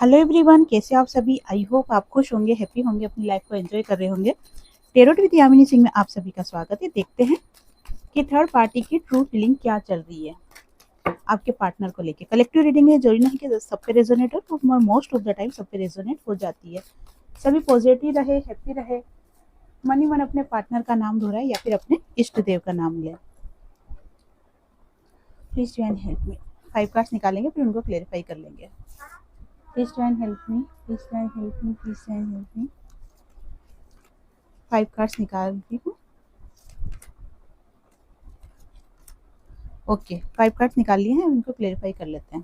Hello everyone, कैसे आप सभी। आई होप आप खुश होंगे, हैप्पी होंगे, अपनी लाइफ को एंजॉय कर रहे होंगे। टेरोट विद यामिनी सिंह में आप सभी का स्वागत है। देखते हैं कि थर्ड पार्टी की ट्रू फीलिंग क्या चल रही है आपके पार्टनर को लेके। कलेक्टिव रीडिंग है, जरूरी नहीं कि सब पे रेजोनेट हो, तो मोस्ट ऑफ द टाइम सब पे रेजोनेट हो जाती है। सभी पॉजिटिव रहे, हैप्पी रहे, मन ही मन अपने पार्टनर का नाम दोहराए या फिर अपने इष्ट देव का नाम ले। Please join help me. 5 cards निकालेंगे, फिर उनको क्लेरिफाई कर लेंगे। Please try and help me. Please try and help me. Please try and help me. 5 cards निकाल रही हूँ। ओके, 5 कार्ड्स निकाल लिए हैं, उनको क्लेरिफाई कर लेते हैं।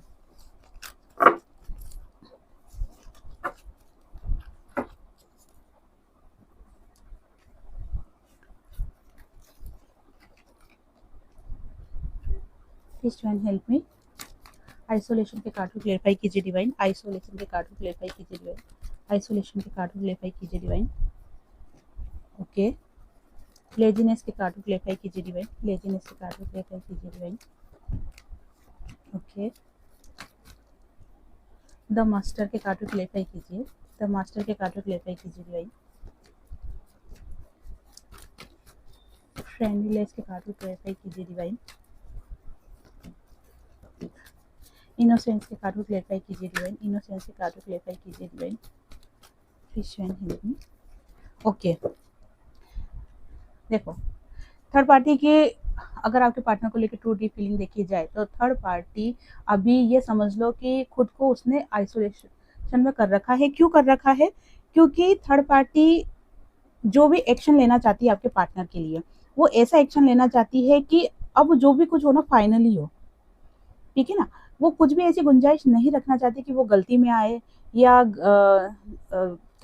Please try and help me. Isolation के कार्ड को क्लेरिफाई कीजिए डिवाइन। आइसोलेशन के कार्ड को क्लेरिफाई कीजिए डिवाइन। आइसोलेशन के कार्ड को क्लेरिफाई कीजिए डिवाइन। ओके, लेजीनेस के कार्ड को क्लेरिफाई कीजिए डिवाइन। लेजीनेस के कार्ड को क्लेरिफाई कीजिए डिवाइन। ओके, द मास्टर के कार्ड को क्लेरिफाई कीजिए। द मास्टर के कार्ड को क्लेरिफाई कीजिए डिवाइन। फ्रेंडलीनेस के कार्ड को क्लेरिफाई कीजिए डिवाइन। इनोसेंस के कार्ड को क्लेरिफाई कीजिए डिवाइन। इनोसेंस के कार्ड को क्लेरिफाई कीजिए divine. Please join help me. Okay, देखो थर्ड पार्टी के, अगर आपके पार्टनर को लेकर ट्रू डीप फीलिंग देखी जाए तो थर्ड पार्टी अभी ये समझ लो कि खुद को उसने आइसोलेशन में कर रखा है। क्यों कर रखा है? क्योंकि थर्ड पार्टी जो भी एक्शन लेना चाहती है आपके पार्टनर के लिए, वो ऐसा एक्शन लेना चाहती है कि अब जो भी कुछ हो ना फाइनली हो, ठीक है ना। वो कुछ भी ऐसी गुंजाइश नहीं रखना चाहती कि वो गलती में आए या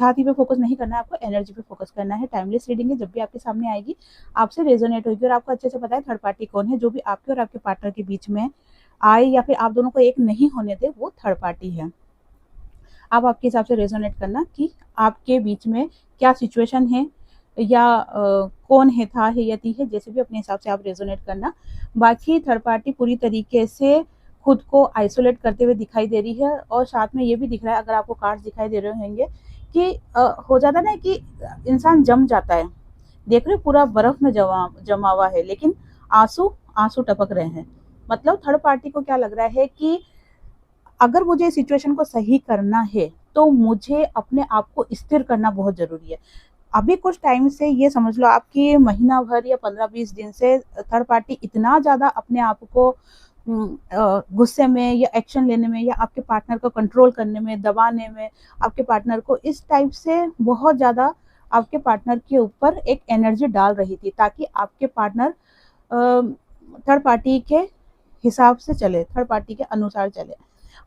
छाती पे फोकस नहीं करना है, आपको एनर्जी पे फोकस करना है। टाइमलेस रीडिंग है, जब भी आपके सामने आएगी आपसे रेजोनेट होगी और आपको अच्छे से पता है थर्ड पार्टी कौन है। जो भी आपके और आपके पार्टनर के बीच में आए या फिर आप दोनों को एक नहीं होने दे, वो थर्ड पार्टी है। आप आपके हिसाब से रेजोनेट करना कि आपके बीच में क्या सिचुएशन है या कौन है, था है या थी है, जैसे भी अपने हिसाब से आप रेजोनेट करना। बाकी थर्ड पार्टी पूरी तरीके से खुद को आइसोलेट करते हुए दिखाई दे रही है और साथ में ये भी दिख रहा है, अगर आपको कार्ड्स दिखाई दे रहे होंगे कि हो जाता ना कि इंसान जम जाता है। देख रहे पूरा बर्फ में जमा हुआ है, लेकिन आंसू आंसू टपक रहे हैं। मतलब थर्ड पार्टी को क्या लग रहा है कि अगर मुझे सिचुएशन को सही करना है तो मुझे अपने आप को स्थिर करना बहुत जरूरी है। अभी कुछ टाइम से ये समझ लो आपकी महीना भर या 15-20 दिन से थर्ड पार्टी इतना ज्यादा अपने आप को गुस्से में या एक्शन लेने में या आपके पार्टनर को कंट्रोल करने में, दबाने में, आपके पार्टनर को इस टाइप से बहुत ज़्यादा आपके पार्टनर के ऊपर एक एनर्जी डाल रही थी, ताकि आपके पार्टनर थर्ड पार्टी के हिसाब से चले, थर्ड पार्टी के अनुसार चले,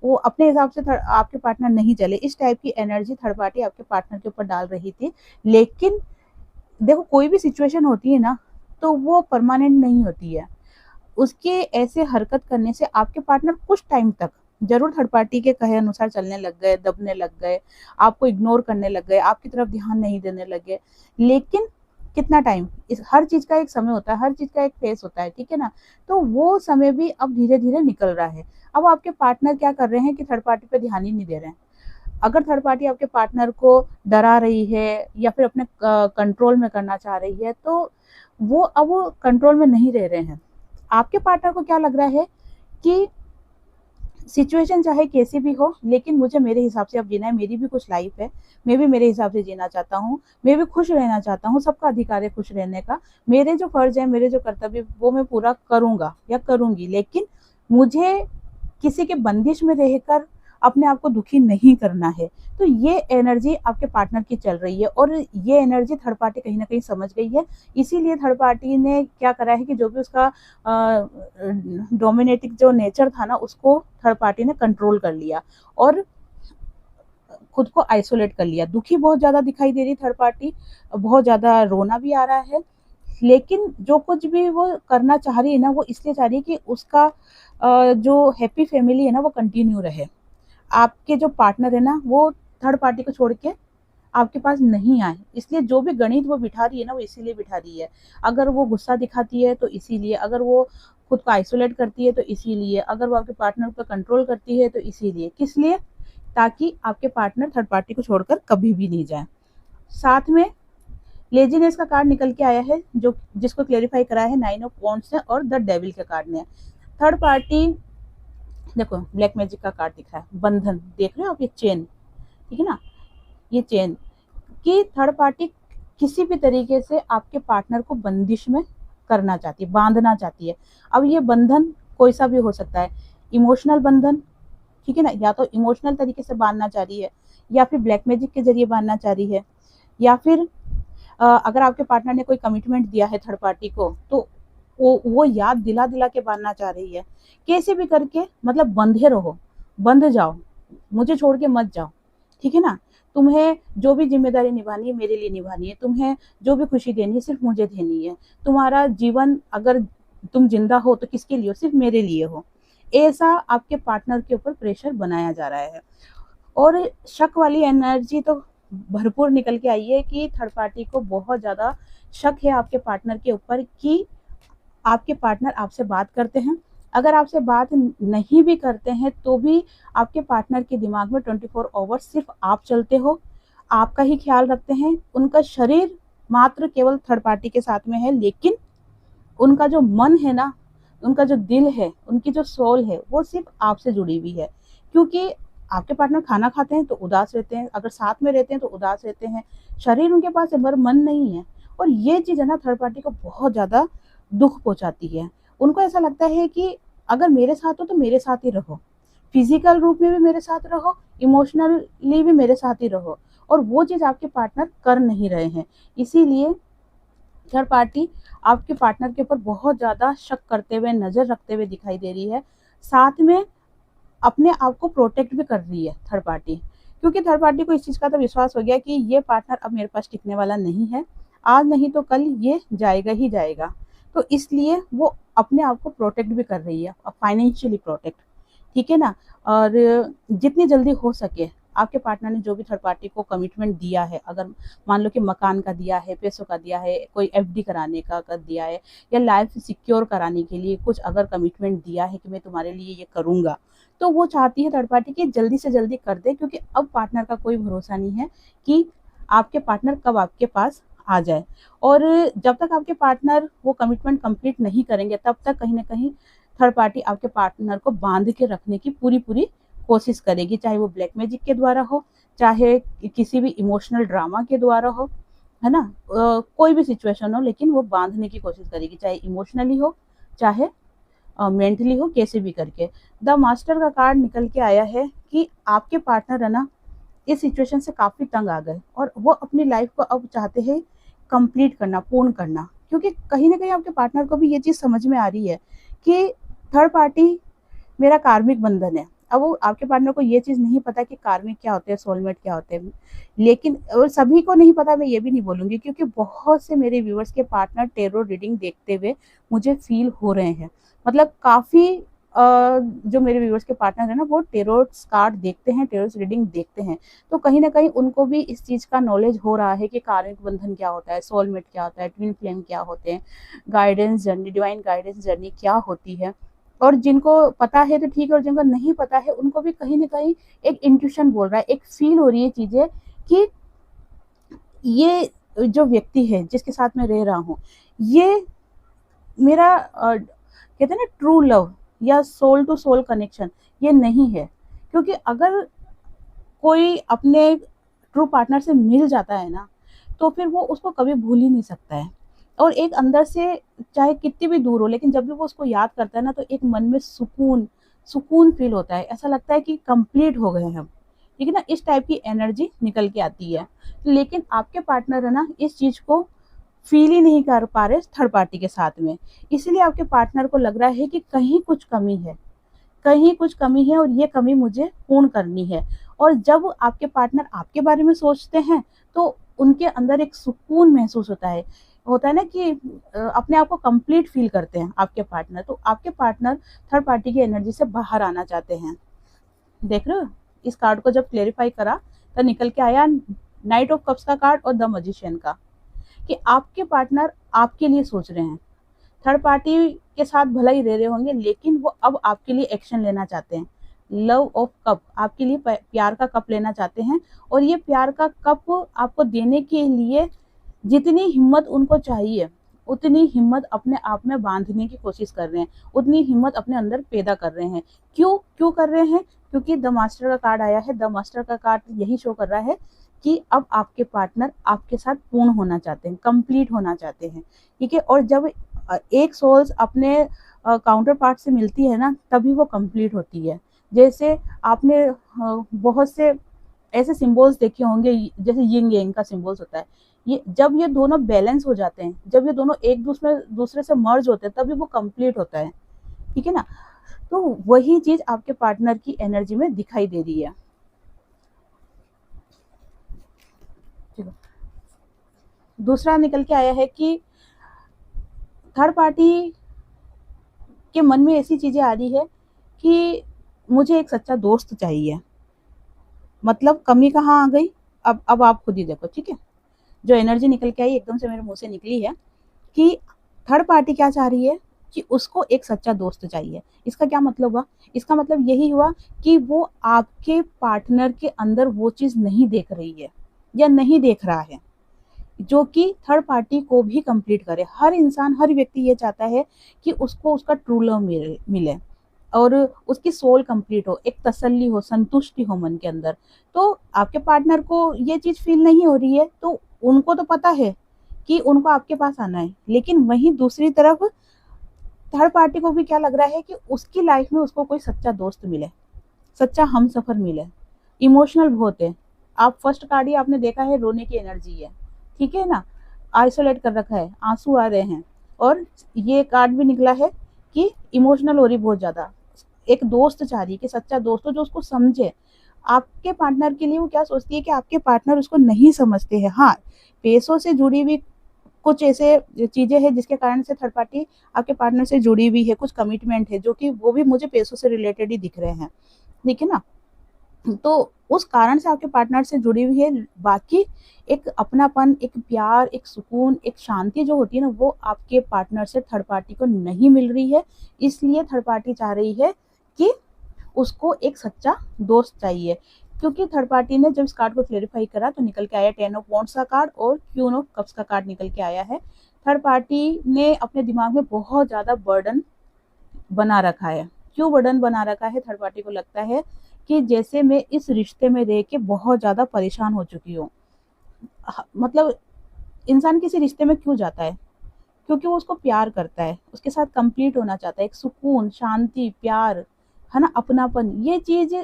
वो अपने हिसाब से आपके पार्टनर नहीं चले। इस टाइप की एनर्जी थर्ड पार्टी आपके पार्टनर के ऊपर डाल रही थी। लेकिन देखो कोई भी सिचुएशन होती है ना, तो वो परमानेंट नहीं होती है। उसके ऐसे हरकत करने से आपके पार्टनर कुछ टाइम तक जरूर थर्ड पार्टी के कहे अनुसार चलने लग गए, दबने लग गए, आपको इग्नोर करने लग गए, आपकी तरफ ध्यान नहीं देने लगे। लेकिन कितना टाइम, इस हर चीज का एक समय होता है, हर चीज का एक फेस होता है, ठीक है ना। तो वो समय भी अब धीरे धीरे निकल रहा है। अब आपके पार्टनर क्या कर रहे हैं कि थर्ड पार्टी पे ध्यान ही नहीं दे रहे हैं। अगर थर्ड पार्टी आपके पार्टनर को डरा रही है या फिर अपने कंट्रोल में करना चाह रही है, तो वो अब वो कंट्रोल में नहीं रह रहे हैं। आपके पार्टनर को क्या लग रहा है कि सिचुएशन चाहे कैसी भी हो, लेकिन मुझे मेरे हिसाब से अब जीना है, मेरी भी कुछ लाइफ है, मैं भी मेरे हिसाब से जीना चाहता हूँ, मैं भी खुश रहना चाहता हूँ, सबका अधिकार है खुश रहने का। मेरे जो फर्ज है, मेरे जो कर्तव्य, वो मैं पूरा करूंगा या करूंगी, लेकिन मुझे किसी के बंदिश में रहकर अपने आप को दुखी नहीं करना है। तो ये एनर्जी आपके पार्टनर की चल रही है और ये एनर्जी थर्ड पार्टी कहीं ना कहीं समझ गई है। इसीलिए थर्ड पार्टी ने क्या करा है कि जो भी उसका डोमिनेटिंग जो नेचर था ना, उसको थर्ड पार्टी ने कंट्रोल कर लिया और खुद को आइसोलेट कर लिया। दुखी बहुत ज्यादा दिखाई दे रही थर्ड पार्टी, बहुत ज्यादा रोना भी आ रहा है। लेकिन जो कुछ भी वो करना चाह रही है ना, वो इसलिए चाह रही है कि उसका जो हैप्पी फैमिली है ना, वो कंटिन्यू रहे। आपके जो पार्टनर है ना, वो थर्ड पार्टी को छोड़ के आपके पास नहीं आए। इसलिए जो भी गणित वो बिठा रही है ना, वो इसीलिए बिठा रही है। अगर वो गुस्सा दिखाती है तो इसीलिए, अगर वो खुद को आइसोलेट करती है तो इसीलिए, अगर वो आपके पार्टनर पर कंट्रोल करती है तो इसीलिए। किस लिए? ताकि आपके पार्टनर थर्ड पार्टी को छोड़कर कभी भी नहीं जाए। साथ में लेजीनेस का कार्ड निकल के आया है, जो जिसको क्लेरिफाई करा है 9 ऑफ वॉन्ड्स ने और द डेविल के कार्ड ने। थर्ड पार्टी, देखो ब्लैक मैजिक का कार्ड दिख रहा है, बंधन देख रहे हो आप, ये चेन, ठीक है ना, ये चेन कि थर्ड पार्टी किसी भी तरीके से आपके पार्टनर को बंदिश में करना चाहती है, बांधना चाहती है। अब ये बंधन कोई सा भी हो सकता है, इमोशनल बंधन, ठीक है ना, या तो इमोशनल तरीके से बांधना चाह रही है, या फिर ब्लैक मैजिक के जरिए बांधना चाह रही है, या फिर अगर आपके पार्टनर ने कोई कमिटमेंट दिया है थर्ड पार्टी को, तो वो याद दिला दिला के बांधना चाह रही है। कैसे भी करके मतलब बंधे रहो, बंध जाओ, मुझे छोड़ के मत जाओ, ठीक है ना। तुम्हें जो भी जिम्मेदारी निभानी है मेरे लिए निभानी है, तुम्हें जो भी खुशी देनी है सिर्फ मुझे देनी है, तुम्हारा जीवन अगर तुम जिंदा हो तो किसके लिए हो, सिर्फ मेरे लिए हो। ऐसा आपके पार्टनर के ऊपर प्रेशर बनाया जा रहा है। और शक वाली एनर्जी तो भरपूर निकल के आई है कि थर्ड पार्टी को बहुत ज़्यादा शक है आपके पार्टनर के ऊपर कि आपके पार्टनर आपसे बात करते हैं। अगर आपसे बात नहीं भी करते हैं तो भी आपके पार्टनर के दिमाग में 24 आवर्स सिर्फ आप चलते हो, आपका ही ख्याल रखते हैं। उनका शरीर मात्र केवल थर्ड पार्टी के साथ में है, लेकिन उनका जो मन है ना, उनका जो दिल है, उनकी जो सोल है, वो सिर्फ आपसे जुड़ी हुई है। क्योंकि आपके पार्टनर खाना खाते हैं तो उदास रहते हैं, अगर साथ में रहते हैं तो उदास रहते हैं, शरीर उनके पास है पर मन नहीं है। और ये चीज़ है ना थर्ड पार्टी को बहुत ज़्यादा दुख पहुंचाती है। उनको ऐसा लगता है कि अगर मेरे साथ हो तो मेरे साथ ही रहो, फिजिकल रूप में भी मेरे साथ रहो, इमोशनली भी मेरे साथ ही रहो, और वो चीज़ आपके पार्टनर कर नहीं रहे हैं। इसीलिए थर्ड पार्टी आपके पार्टनर के ऊपर बहुत ज़्यादा शक करते हुए, नज़र रखते हुए दिखाई दे रही है। साथ में अपने आप को प्रोटेक्ट भी कर रही है थर्ड पार्टी, क्योंकि थर्ड पार्टी को इस चीज़ का तो विश्वास हो गया कि ये पार्टनर अब मेरे पास टिकने वाला नहीं है, आज नहीं तो कल ये जाएगा ही जाएगा। तो इसलिए वो अपने आप को प्रोटेक्ट भी कर रही है, फाइनेंशियली प्रोटेक्ट, ठीक है ना। और जितनी जल्दी हो सके आपके पार्टनर ने जो भी थर्ड पार्टी को कमिटमेंट दिया है, अगर मान लो कि मकान का दिया है, पैसों का दिया है, कोई एफडी कराने का कर दिया है, या लाइफ सिक्योर कराने के लिए कुछ अगर कमिटमेंट दिया है कि मैं तुम्हारे लिए ये करूँगा, तो वो चाहती है थर्ड पार्टी कि जल्दी से जल्दी कर दे, क्योंकि अब पार्टनर का कोई भरोसा नहीं है कि आपके पार्टनर कब आपके पास आ जाए। और जब तक आपके पार्टनर वो कमिटमेंट कंप्लीट नहीं करेंगे, तब तक कहीं ना कहीं थर्ड पार्टी आपके पार्टनर को बांध के रखने की पूरी पूरी कोशिश करेगी, चाहे वो ब्लैक मैजिक के द्वारा हो, चाहे किसी भी इमोशनल ड्रामा के द्वारा हो, है ना। कोई भी सिचुएशन हो, लेकिन वो बांधने की कोशिश करेगी, चाहे इमोशनली हो, चाहे मेंटली हो, कैसे भी करके। द मास्टर का कार्ड निकल के आया है कि आपके पार्टनर है ना इस सिचुएशन से काफ़ी तंग आ गए, और वो अपनी लाइफ को अब चाहते हैं कंप्लीट करना, पूर्ण करना, क्योंकि कहीं ना कहीं आपके पार्टनर को भी ये चीज़ समझ में आ रही है कि थर्ड पार्टी मेरा कार्मिक बंधन है। अब वो आपके पार्टनर को ये चीज़ नहीं पता कि कार्मिक क्या होते हैं, सोलमेट क्या होते हैं, लेकिन और सभी को नहीं पता, मैं ये भी नहीं बोलूँगी, क्योंकि बहुत से मेरे व्यूअर्स के पार्टनर टेरो रीडिंग देखते हुए मुझे फील हो रहे हैं। मतलब काफ़ी जो मेरे व्यूअर्स के पार्टनर हैं ना, वो टेरो कार्ड देखते हैं, टेरो रीडिंग देखते हैं, तो कहीं ना कहीं उनको भी इस चीज़ का नॉलेज हो रहा है कि कार्मिक बंधन क्या होता है, सोलमेट क्या होता है, ट्विन फ्लेम क्या होते हैं, guidance journey, divine guidance journey क्या होती है। और जिनको पता है तो ठीक है, और जिनको नहीं पता है उनको भी कहीं ना कहीं एक इंट्यूशन बोल रहा है, एक फील हो रही है चीज़ें कि ये जो व्यक्ति है जिसके साथ मैं रह रहा हूँ, ये मेरा कहते हैं ना ट्रू लव या सोल टू सोल कनेक्शन, ये नहीं है। क्योंकि अगर कोई अपने ट्रू पार्टनर से मिल जाता है ना, तो फिर वो उसको कभी भूल ही नहीं सकता है। और एक अंदर से चाहे कितनी भी दूर हो, लेकिन जब भी वो उसको याद करता है ना, तो एक मन में सुकून सुकून फील होता है, ऐसा लगता है कि कंप्लीट हो गए हम, ठीक है ना, इस टाइप की एनर्जी निकल के आती है। लेकिन आपके पार्टनर है ना इस चीज़ को फील ही नहीं कर पा रहे थर्ड पार्टी के साथ में, इसलिए आपके पार्टनर को लग रहा है कि कहीं कुछ कमी है, कहीं कुछ कमी है, और ये कमी मुझे पूर्ण करनी है। और जब आपके पार्टनर आपके बारे में सोचते हैं तो उनके अंदर एक सुकून महसूस होता है ना कि अपने आप को कंप्लीट फील करते हैं आपके पार्टनर। तो आपके पार्टनर थर्ड पार्टी की एनर्जी से बाहर आना चाहते हैं। देख रहे हो, इस कार्ड को जब क्लेरिफाई करा तो निकल के आया नाइट ऑफ कप्स का कार्ड और द मजिशियन का, कि आपके पार्टनर आपके लिए सोच रहे हैं, थर्ड पार्टी के साथ भला ही रह रहे होंगे, लेकिन वो अब आपके लिए एक्शन लेना चाहते हैं। लव ऑफ कप, आपके लिए प्यार का कप लेना चाहते हैं, और ये प्यार का कप आपको देने के लिए जितनी हिम्मत उनको चाहिए उतनी हिम्मत अपने आप में बांधने की कोशिश कर रहे हैं, उतनी हिम्मत अपने अंदर पैदा कर रहे हैं। क्यों क्यों कर रहे हैं? क्योंकि द मास्टर का कार्ड आया है। द मास्टर का कार्ड यही शो कर रहा है कि अब आपके पार्टनर आपके साथ पूर्ण होना चाहते हैं, कंप्लीट होना चाहते हैं, ठीक है। और जब एक सोल्स अपने काउंटर पार्ट से मिलती है ना, तभी वो कंप्लीट होती है। जैसे आपने बहुत से ऐसे सिंबल्स देखे होंगे, जैसे यिंग यांग का सिंबल्स होता है, ये जब ये दोनों बैलेंस हो जाते हैं, जब ये दोनों एक दूसरे से मर्ज होते हैं, तभी वो कंप्लीट होता है, ठीक है ना। तो वही चीज आपके पार्टनर की एनर्जी में दिखाई दे रही है। दूसरा निकल के आया है कि थर्ड पार्टी के मन में ऐसी चीजें आ रही है कि मुझे एक सच्चा दोस्त चाहिए। मतलब कमी कहाँ आ गई? अब आप खुद ही देखो, ठीक है। जो एनर्जी निकल के आई एकदम से मेरे मुंह से निकली है कि थर्ड पार्टी क्या चाह रही है कि उसको एक सच्चा दोस्त चाहिए। इसका क्या मतलब हुआ? इसका मतलब यही हुआ कि वो आपके पार्टनर के अंदर वो चीज नहीं देख रही है या नहीं देख रहा है जो कि थर्ड पार्टी को भी कंप्लीट करे। हर इंसान, हर व्यक्ति ये चाहता है कि उसको उसका ट्रू लव मिले और उसकी सोल कंप्लीट हो, एक तसल्ली हो, संतुष्टि हो मन के अंदर। तो आपके पार्टनर को ये चीज फील नहीं हो रही है, तो उनको तो पता है कि उनको आपके पास आना है, लेकिन वहीं दूसरी तरफ थर्ड पार्टी को भी क्या लग रहा है कि उसकी लाइफ में उसको कोई सच्चा दोस्त मिले, सच्चा हमसफर मिले। इमोशनल बहुत है। आप फर्स्ट कार्ड ही आपने देखा है, रोने की एनर्जी है, ठीक है ना। आइसोलेट कर रखा है, आंसू आ रहे हैं। और ये कार्ड भी निकला है कि इमोशनल हो रही बहुत ज्यादा। एक दोस्त चाह रही है कि सच्चा दोस्त हो जो उसको समझे। आपके पार्टनर के लिए वो क्या सोचती है कि आपके पार्टनर उसको नहीं समझते हैं। हाँ, पैसों से जुड़ी हुई कुछ ऐसे चीजें हैं जिसके कारण से थर्ड पार्टी आपके पार्टनर से जुड़ी हुई है, कुछ कमिटमेंट है जो कि वो भी मुझे पैसों से रिलेटेड ही दिख रहे हैं, ठीक है ना। तो उस कारण से आपके पार्टनर से जुड़ी हुई है। बाकी एक अपनापन, एक प्यार, एक सुकून, एक शांति जो होती है ना, वो आपके पार्टनर से थर्ड पार्टी को नहीं मिल रही है। इसलिए थर्ड पार्टी चाह रही है कि उसको एक सच्चा दोस्त चाहिए। क्योंकि थर्ड पार्टी ने जब इस कार्ड को क्लेरिफाई करा तो निकल के आया 10 ऑफ वॉन्ड्स का कार्ड और क्वीन ऑफ कप्स का कार्ड निकल के आया है। थर्ड पार्टी ने अपने दिमाग में बहुत ज्यादा बर्डन बना रखा है। क्यों बर्डन बना रखा है? थर्ड पार्टी को लगता है कि जैसे मैं इस रिश्ते में रह के बहुत ज्यादा परेशान हो चुकी हूँ। मतलब इंसान किसी रिश्ते में क्यों जाता है? क्योंकि वो उसको प्यार करता है, उसके साथ कंप्लीट होना चाहता है। एक सुकून, शांति, प्यार, है ना, अपनापन, ये चीज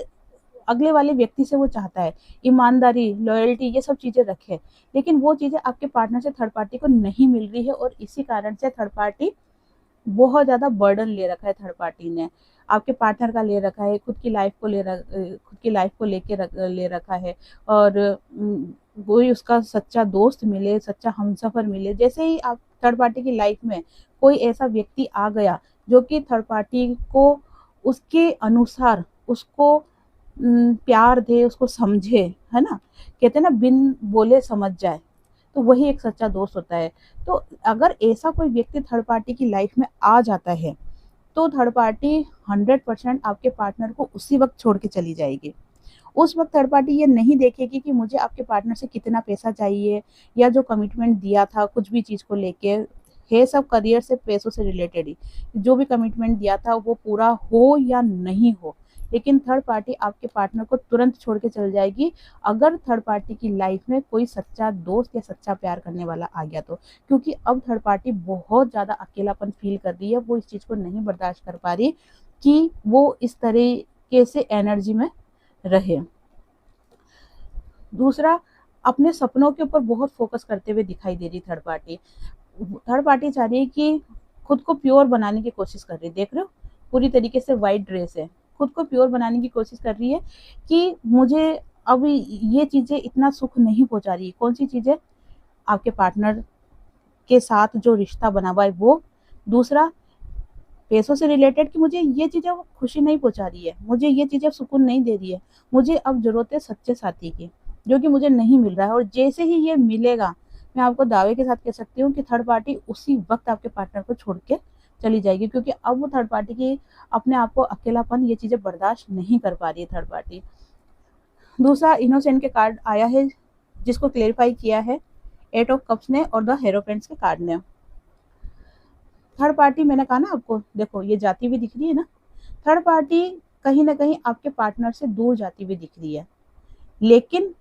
अगले वाले व्यक्ति से वो चाहता है। ईमानदारी, लॉयल्टी, ये सब चीजें रखे। लेकिन वो चीजें आपके पार्टनर से थर्ड पार्टी को नहीं मिल रही है, और इसी कारण से थर्ड पार्टी बहुत ज्यादा बर्डन ले रखा है। थर्ड पार्टी ने आपके पार्टनर का ले रखा है, खुद की लाइफ को खुद की लाइफ को ले रखा है। और कोई उसका सच्चा दोस्त मिले, सच्चा हमसफर मिले। जैसे ही आप थर्ड पार्टी की लाइफ में कोई ऐसा व्यक्ति आ गया जो कि थर्ड पार्टी को उसके अनुसार उसको प्यार दे, उसको समझे, है ना, कहते हैं ना बिन बोले समझ जाए, तो वही एक सच्चा दोस्त होता है। तो अगर ऐसा कोई व्यक्ति थर्ड पार्टी की लाइफ में आ जाता है तो थर्ड पार्टी 100% आपके पार्टनर को उसी वक्त छोड़ के चली जाएगी। उस वक्त थर्ड पार्टी ये नहीं देखेगी कि मुझे आपके पार्टनर से कितना पैसा चाहिए या जो कमिटमेंट दिया था कुछ भी चीज को लेके है, सब करियर से, पैसों से रिलेटेड ही जो भी कमिटमेंट दिया था वो पूरा हो या नहीं हो। लेकिन थर्ड पार्टी आपके पार्टनर को तुरंत छोड़ के चल जाएगी अगर थर्ड पार्टी की लाइफ में कोई सच्चा दोस्त या सच्चा प्यार करने वाला आ गया तो। क्योंकि अब थर्ड पार्टी बहुत ज्यादा अकेलापन फील कर रही है, वो इस चीज को नहीं बर्दाश्त कर पा रही कि वो इस तरीके से एनर्जी में रहे। दूसरा, अपने सपनों के ऊपर बहुत फोकस करते हुए दिखाई दे रही थर्ड पार्टी। थर्ड पार्टी चाह रही है कि खुद को प्योर बनाने की कोशिश कर रही है। देख रहे हो, पूरी तरीके से वाइट ड्रेस है, खुद को प्योर बनाने की कोशिश कर रही है कि मुझे अब ये चीजें इतना सुख नहीं पहुंचा रही। कौन सी चीजें? आपके पार्टनर के साथ जो रिश्ता बना हुआ है वो। दूसरा, पैसों से रिलेटेड कि मुझे ये चीजें खुशी नहीं पहुंचा रही है, मुझे ये चीजें सुकून नहीं दे रही है, मुझे अब जरूरत है सच्चे साथी की, जो कि मुझे नहीं मिल रहा है। और जैसे ही ये मिलेगा, मैं आपको दावे के साथ कह सकती हूँ कि थर्ड पार्टी उसी वक्त आपके पार्टनर को छोड़ के चली जाएगी, क्योंकि अब वो थर्ड पार्टी की अपने आप को अकेलापन, ये चीज़ें बर्दाश्त नहीं कर पा रही है थर्ड पार्टी। दूसरा इनोसेंट के कार्ड आया है, जिसको क्लेरिफाई किया है एट ऑफ कप्स ने और द हेरोफेंट्स के कार्ड ने। थर्ड पार्टी, मैंने कहा ना आपको, देखो ये जाती हुई दिख रही है ना, थर्ड पार्टी कहीं ना कहीं आपके पार्टनर से दूर जाती हुई दिख रही है। लेकिन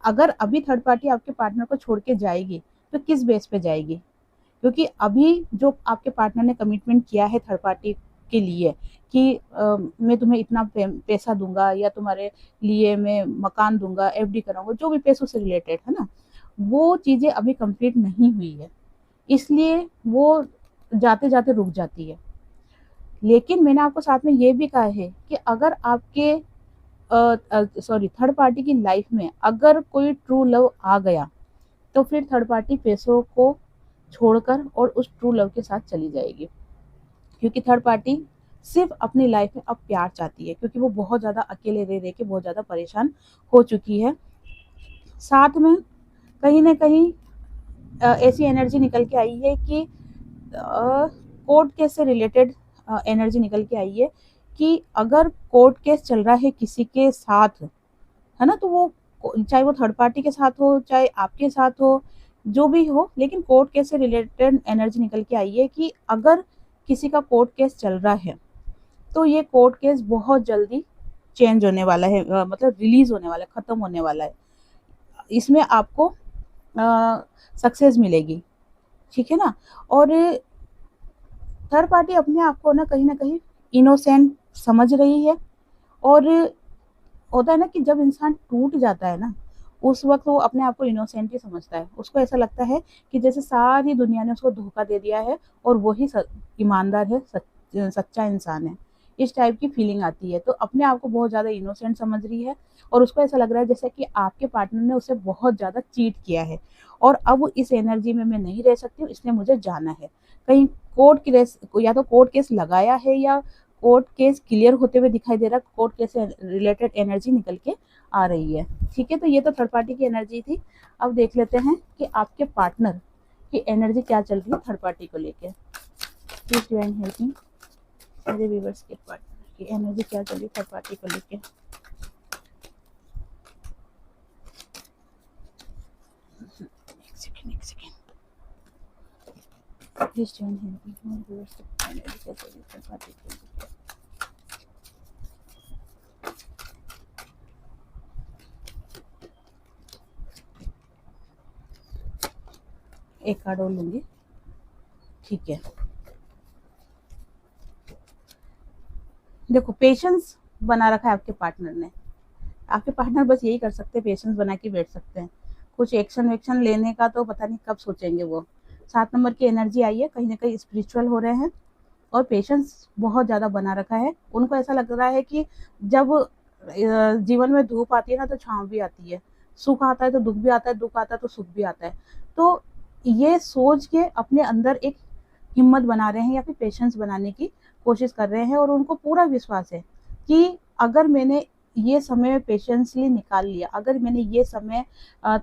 अगर अभी थर्ड पार्टी आपके पार्टनर को छोड़ के जाएगी तो किस बेस पे जाएगी? क्योंकि अभी जो आपके पार्टनर ने कमिटमेंट किया है थर्ड पार्टी के लिए कि मैं तुम्हें इतना पैसा दूंगा या तुम्हारे लिए मैं मकान दूंगा, एफडी कराऊंगा, जो भी पैसों से रिलेटेड है ना, वो चीज़ें अभी कंप्लीट नहीं हुई है, इसलिए वो जाते जाते रुक जाती है। लेकिन मैंने आपको साथ में ये भी कहा है कि अगर आपके थर्ड पार्टी की लाइफ में अगर कोई ट्रू लव आ गया तो फिर थर्ड पार्टी पैसों को छोड़कर और उस ट्रू लव के साथ चली जाएगी, क्योंकि थर्ड पार्टी सिर्फ अपनी लाइफ में अब प्यार चाहती है, क्योंकि वो बहुत ज़्यादा अकेले रह रह के बहुत ज़्यादा परेशान हो चुकी है। साथ में कहीं ना कहीं ऐसी एनर्जी निकल के आई है कि कोर्ट केस से रिलेटेड एनर्जी निकल के आई है कि अगर कोर्ट केस चल रहा है किसी के साथ, है ना, तो वो चाहे वो थर्ड पार्टी के साथ हो चाहे आपके साथ हो, जो भी हो, लेकिन कोर्ट केस से रिलेटेड एनर्जी निकल के आई है कि अगर किसी का कोर्ट केस चल रहा है तो ये कोर्ट केस बहुत जल्दी चेंज होने वाला है, मतलब रिलीज होने वाला है, ख़त्म होने वाला है, इसमें आपको सक्सेस मिलेगी, ठीक है ना। और थर्ड पार्टी अपने आप को ना कहीं इनोसेंट समझ रही है, और होता है ना कि जब इंसान टूट जाता है ना, उस वक्त वो अपने आप को इनोसेंट ही समझता है, उसको ऐसा लगता है कि जैसे सारी दुनिया ने उसको धोखा दे दिया है और वही ईमानदार है, सच्चा इंसान है, इस टाइप की फीलिंग आती है। तो अपने आप को बहुत ज़्यादा इनोसेंट समझ रही है और उसको ऐसा लग रहा है जैसे कि आपके पार्टनर ने उसे बहुत ज़्यादा चीट किया है और अब इस एनर्जी में मैं नहीं रह सकती हूँ, इसलिए मुझे जाना है कहीं। कोर्ट केस, या तो कोर्ट केस लगाया है या कोर्ट केस क्लियर होते हुए दिखाई दे रहा है, कोर्ट केस से रिलेटेड एनर्जी निकल के आ रही है, ठीक है। तो ये तो थर्ड पार्टी की एनर्जी थी। अब देख लेते हैं कि आपके पार्टनर की एनर्जी क्या चल रही है थर्ड पार्टी को लेके। प्लीज डिवाइन हेल्प मी, मेरे व्यूअर्स के पार्टनर की एनर्जी क्या चल रही है थर्ड पार्टी को लेके। एक second please divine help me, मेरे व्यूअर्स की एनर्जी क्या चल रही है थर्ड पार्टी को लेके। एक कार्ड और लूंगी, ठीक है। देखो, पेशेंस बना रखा है आपके पार्टनर ने, आपके पार्टनर बस यही कर सकते हैं, पेशेंस बना के बैठ सकते हैं, कुछ एक्शन वेक्शन लेने का तो पता नहीं कब सोचेंगे वो। 7 नंबर की एनर्जी आई है, कहीं ना कहीं स्पिरिचुअल हो रहे हैं और पेशेंस बहुत ज़्यादा बना रखा है। उनको ऐसा लग रहा है कि जब जीवन में धूप आती है ना तो छाँव भी आती है, सुख आता है तो दुख भी आता है, दुख आता है तो सुख भी आता है। तो ये सोच के अपने अंदर एक हिम्मत बना रहे हैं या फिर पेशेंस बनाने की कोशिश कर रहे हैं और उनको पूरा विश्वास है कि अगर मैंने ये समय पेशेंसली निकाल लिया, अगर मैंने ये समय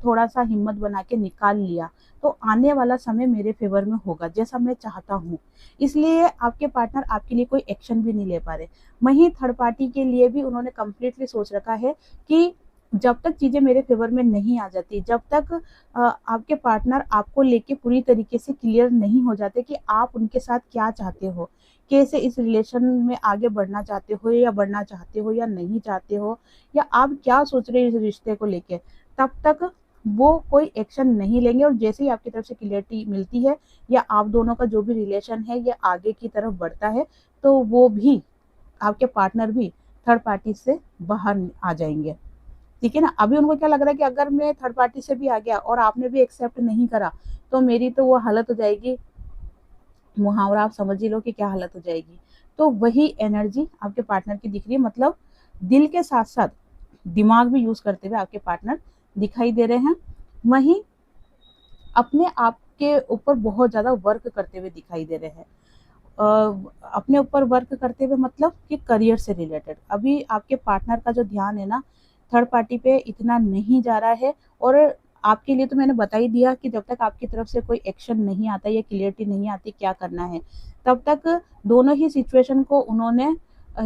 थोड़ा सा हिम्मत बना के निकाल लिया तो आने वाला समय मेरे फेवर में होगा जैसा मैं चाहता हूँ। इसलिए आपके पार्टनर आपके लिए कोई एक्शन भी नहीं ले पा रहे। वहीं थर्ड पार्टी के लिए भी उन्होंने कम्प्लीटली सोच रखा है कि जब तक चीज़ें मेरे फेवर में नहीं आ जाती, जब तक आपके पार्टनर आपको लेके पूरी तरीके से क्लियर नहीं हो जाते कि आप उनके साथ क्या चाहते हो, कैसे इस रिलेशन में आगे बढ़ना चाहते हो या बढ़ना चाहते हो या नहीं चाहते हो, या आप क्या सोच रहे हो इस रिश्ते को लेके, तब तक वो कोई एक्शन नहीं लेंगे। और जैसे ही आपकी तरफ से क्लियरिटी मिलती है या आप दोनों का जो भी रिलेशन है ये आगे की तरफ बढ़ता है तो वो भी, आपके पार्टनर भी थर्ड पार्टी से बाहर आ जाएंगे, ठीक है ना। अभी उनको क्या लग रहा है कि अगर मैं थर्ड पार्टी से भी आ गया और आपने भी एक्सेप्ट नहीं करा तो मेरी तो वो हालत हो जाएगी, मुहावरा आप समझ ही लो कि क्या हालत हो जाएगी। तो वही एनर्जी आपके पार्टनर की दिख रही है, मतलब दिल के साथ साथ दिमाग भी यूज करते हुए आपके पार्टनर दिखाई दे रहे हैं। वहीं अपने आप के ऊपर बहुत ज्यादा वर्क करते हुए दिखाई दे रहे हैं। अपने ऊपर वर्क करते हुए मतलब कि करियर से रिलेटेड अभी आपके पार्टनर का जो ध्यान है ना थर्ड पार्टी पे इतना नहीं जा रहा है और आपके लिए तो मैंने बता ही दिया कि जब तक आपकी तरफ से कोई एक्शन नहीं आता या क्लियरिटी नहीं आती क्या करना है, तब तक दोनों ही सिचुएशन को उन्होंने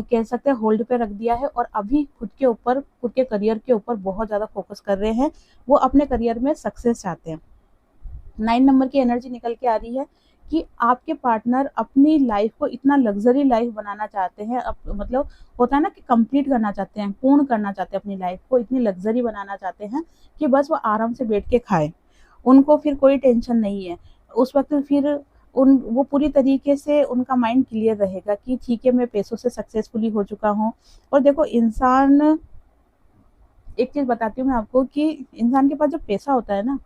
कह सकते हैं होल्ड पे रख दिया है और अभी खुद के ऊपर, खुद के करियर के ऊपर बहुत ज़्यादा फोकस कर रहे हैं। वो अपने करियर में सक्सेस चाहते हैं। 9 नंबर की एनर्जी निकल के आ रही है कि आपके पार्टनर अपनी लाइफ को इतना लग्जरी लाइफ बनाना चाहते हैं, मतलब होता है ना कि कंप्लीट करना चाहते हैं, पूर्ण करना चाहते हैं, अपनी लाइफ को इतनी लग्जरी बनाना चाहते हैं कि बस वो आराम से बैठ के खाए, उनको फिर कोई टेंशन नहीं है। उस वक्त फिर वो पूरी तरीके से उनका माइंड क्लियर रहेगा कि ठीक है, मैं पैसों से सक्सेसफुली हो चुका हूँ। और देखो इंसान, एक चीज़ बताती हूँ मैं आपको कि इंसान के पास जब पैसा होता है ना,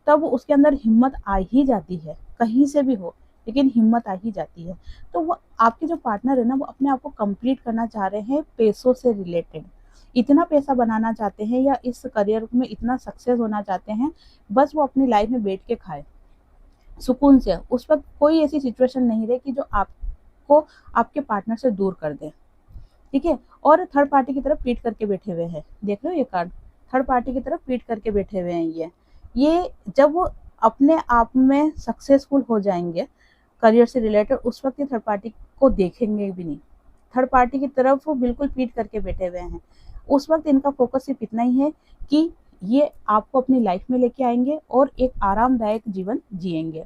तब उसके अंदर हिम्मत आ ही जाती है, कहीं से भी हो, लेकिन हिम्मत आ ही जाती है। तो वो आपके जो पार्टनर है ना, वो अपने आप को कंप्लीट करना चाह रहे हैं पैसों से रिलेटेड, इतना पैसा बनाना चाहते हैं या इस करियर में इतना सक्सेस होना चाहते हैं, बस वो अपनी लाइफ में बैठ के खाए सुकून से। उस वक्त कोई ऐसी सिचुएशन नहीं रहे कि जो आपको आपके पार्टनर से दूर कर दे, ठीक है। और थर्ड पार्टी की तरफ पीट करके बैठे हुए हैं, देख रहे हो ये कार्ड, थर्ड पार्टी की तरफ पीट करके बैठे हुए हैं ये जब वो अपने आप में सक्सेसफुल हो जाएंगे करियर से रिलेटेड, उस वक्त ये थर्ड पार्टी को देखेंगे भी नहीं, थर्ड पार्टी की तरफ वो बिल्कुल पीट करके बैठे हुए हैं। उस वक्त इनका फोकस सिर्फ इतना ही है कि ये आपको अपनी लाइफ में लेके आएंगे और एक आरामदायक जीवन जिएंगे।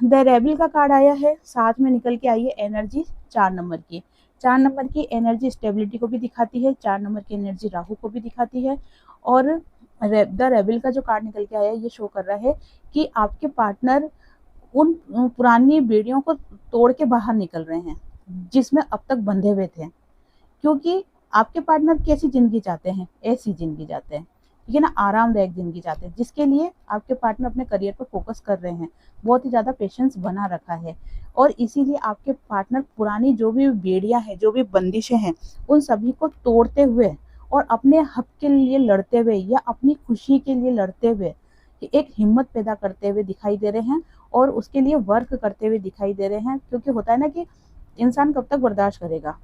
द रेबल का कार्ड आया है, साथ में निकल के आई है एनर्जी 4 नंबर की। 4 नंबर की एनर्जी स्टेबिलिटी को भी दिखाती है, 4 नंबर की एनर्जी राहु को भी दिखाती है। और द रेबल का जो कार्ड निकल के आया है, ये शो कर रहा है कि आपके पार्टनर उन पुरानी बेड़ियों को तोड़ के बाहर निकल रहे हैं जिसमें अब तक बंधे हुए थे। क्योंकि आपके पार्टनर कैसी जिंदगी चाहते हैं, ऐसी जिंदगी चाहते हैं, ठीक है ना, आरामदायक जिंदगी चाहते हैं, जिसके लिए आपके पार्टनर अपने करियर पर फोकस कर रहे हैं, बहुत ही ज़्यादा पेशेंस बना रखा है। और इसीलिए आपके पार्टनर पुरानी जो भी बेड़ियां हैं, जो भी बंदिशें हैं, उन सभी को तोड़ते हुए और अपने हक के लिए लड़ते हुए या अपनी खुशी के लिए लड़ते हुए एक हिम्मत पैदा करते हुए दिखाई दे रहे हैं और उसके लिए वर्क करते हुए दिखाई दे रहे हैं। क्योंकि होता है ना कि इंसान कब तक बर्दाश्त करेगा।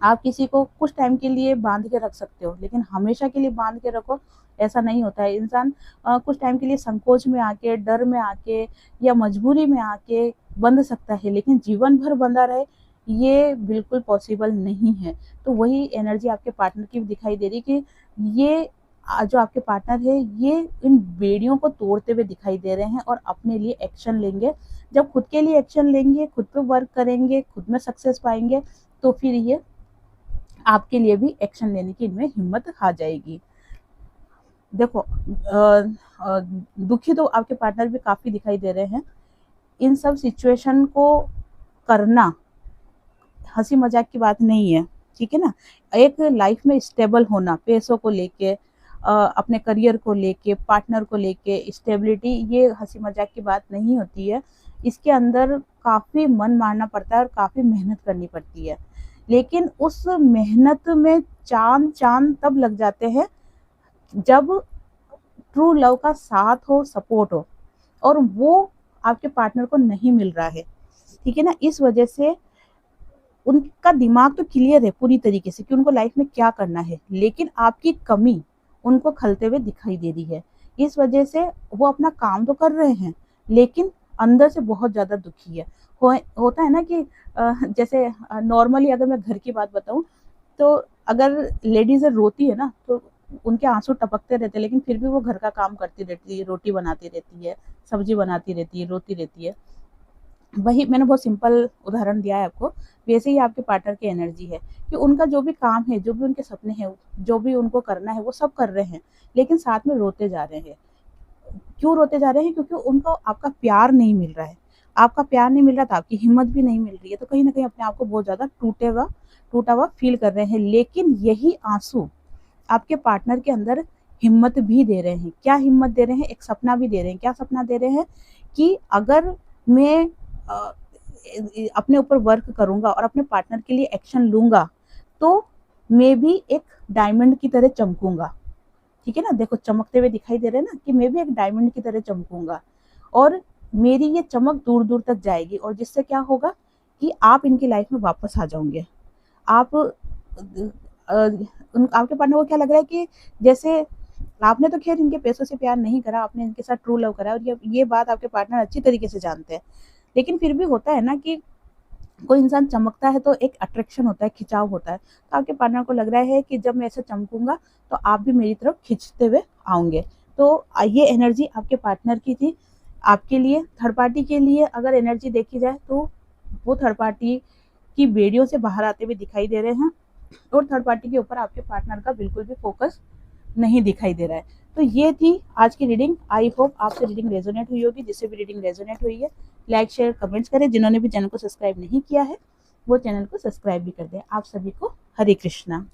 आप किसी को कुछ टाइम के लिए बांध के रख सकते हो, लेकिन हमेशा के लिए बांध के रखो ऐसा नहीं होता है। इंसान कुछ टाइम के लिए संकोच में आके, डर में आके या मजबूरी में आके बंध सकता है, लेकिन जीवन भर बंधा रहे ये बिल्कुल पॉसिबल नहीं है। तो वही एनर्जी आपके पार्टनर की भी दिखाई दे रही कि ये जो आपके पार्टनर है, ये इन बेड़ियों को तोड़ते हुए दिखाई दे रहे हैं और अपने लिए एक्शन लेंगे। जब खुद के लिए एक्शन लेंगे, खुद पे वर्क करेंगे, खुद में सक्सेस पाएंगे, तो फिर ये आपके लिए भी एक्शन लेने की इनमें हिम्मत आ जाएगी। देखो दुखी तो आपके पार्टनर भी काफ़ी दिखाई दे रहे हैं। इन सब सिचुएशन को करना हंसी मजाक की बात नहीं है, ठीक है ना। एक लाइफ में स्टेबल होना, पैसों को लेके, अपने करियर को लेके, पार्टनर को लेके स्टेबिलिटी, ये हंसी मजाक की बात नहीं होती है। इसके अंदर काफ़ी मन मारना पड़ता है और काफ़ी मेहनत करनी पड़ती है। लेकिन उस मेहनत में चांद चांद तब लग जाते हैं जब ट्रू लव का साथ हो, सपोर्ट हो, और वो आपके पार्टनर को नहीं मिल रहा है, ठीक है ना। इस वजह से उनका दिमाग तो क्लियर है पूरी तरीके से कि उनको लाइफ में क्या करना है, लेकिन आपकी कमी उनको खलते हुए दिखाई दे रही है। इस वजह से वो अपना काम तो कर रहे हैं, लेकिन अंदर से बहुत ज़्यादा दुखी है। होता है ना कि जैसे नॉर्मली अगर मैं घर की बात बताऊं, तो अगर लेडीज़ रोती है ना, तो उनके आंसू टपकते रहते हैं, लेकिन फिर भी वो घर का काम करती रहती है, रोटी बनाती रहती है, सब्जी बनाती रहती है, रोती रहती है। वही मैंने बहुत सिंपल उदाहरण दिया है आपको। वैसे ही आपके पार्टनर की एनर्जी है कि उनका जो भी काम है, जो भी उनके सपने हैं, जो भी उनको करना है, वो सब कर रहे हैं, लेकिन साथ में रोते जा रहे हैं। क्यों रोते जा रहे हैं? क्योंकि उनको आपका प्यार नहीं मिल रहा है। आपका प्यार नहीं मिल रहा तो आपकी हिम्मत भी नहीं मिल रही है, तो कहीं ना कहीं अपने आप को बहुत ज़्यादा टूटा हुआ फील कर रहे हैं। लेकिन यही आंसू आपके पार्टनर के अंदर हिम्मत भी दे रहे हैं। क्या हिम्मत दे रहे हैं? एक सपना भी दे रहे हैं। क्या सपना दे रहे हैं? कि अगर मैं अपने ऊपर वर्क करूंगा और अपने पार्टनर के लिए एक्शन लूंगा, तो मैं भी एक डायमंड की तरह चमकूंगा, ठीक है ना। देखो चमकते हुए दिखाई दे रहे हैं ना, कि मैं भी एक डायमंड की तरह चमकूंगा और मेरी ये चमक दूर दूर तक जाएगी, और जिससे क्या होगा कि आप इनकी लाइफ में वापस आ जाओगे। आप आपके पार्टनर को क्या लग रहा है कि जैसे आपने तो खैर इनके पैसों से प्यार नहीं करा, आपने इनके साथ ट्रू लव करा और ये बात आपके पार्टनर अच्छी तरीके से जानते हैं। लेकिन फिर भी होता है ना कि कोई इंसान चमकता है तो एक अट्रैक्शन होता है, खिंचाव होता है। तो आपके पार्टनर को लग रहा है कि जब मैं ऐसे चमकूँगा तो आप भी मेरी तरफ खिंचते हुए आओगे। तो ये एनर्जी आपके पार्टनर की थी आपके लिए। थर्ड पार्टी के लिए अगर एनर्जी देखी जाए तो वो थर्ड पार्टी की बेड़ियों से बाहर आते हुए दिखाई दे रहे हैं और थर्ड पार्टी के ऊपर आपके पार्टनर का बिल्कुल भी फोकस नहीं दिखाई दे रहा है। तो ये थी आज की रीडिंग। आई होप आपसे रीडिंग रेजोनेट हुई होगी। जिससे भी रीडिंग रेजोनेट हुई है लाइक शेयर कमेंट्स करें। जिन्होंने भी चैनल को सब्सक्राइब नहीं किया है वो चैनल को सब्सक्राइब भी कर दें। आप सभी को हरे कृष्णा।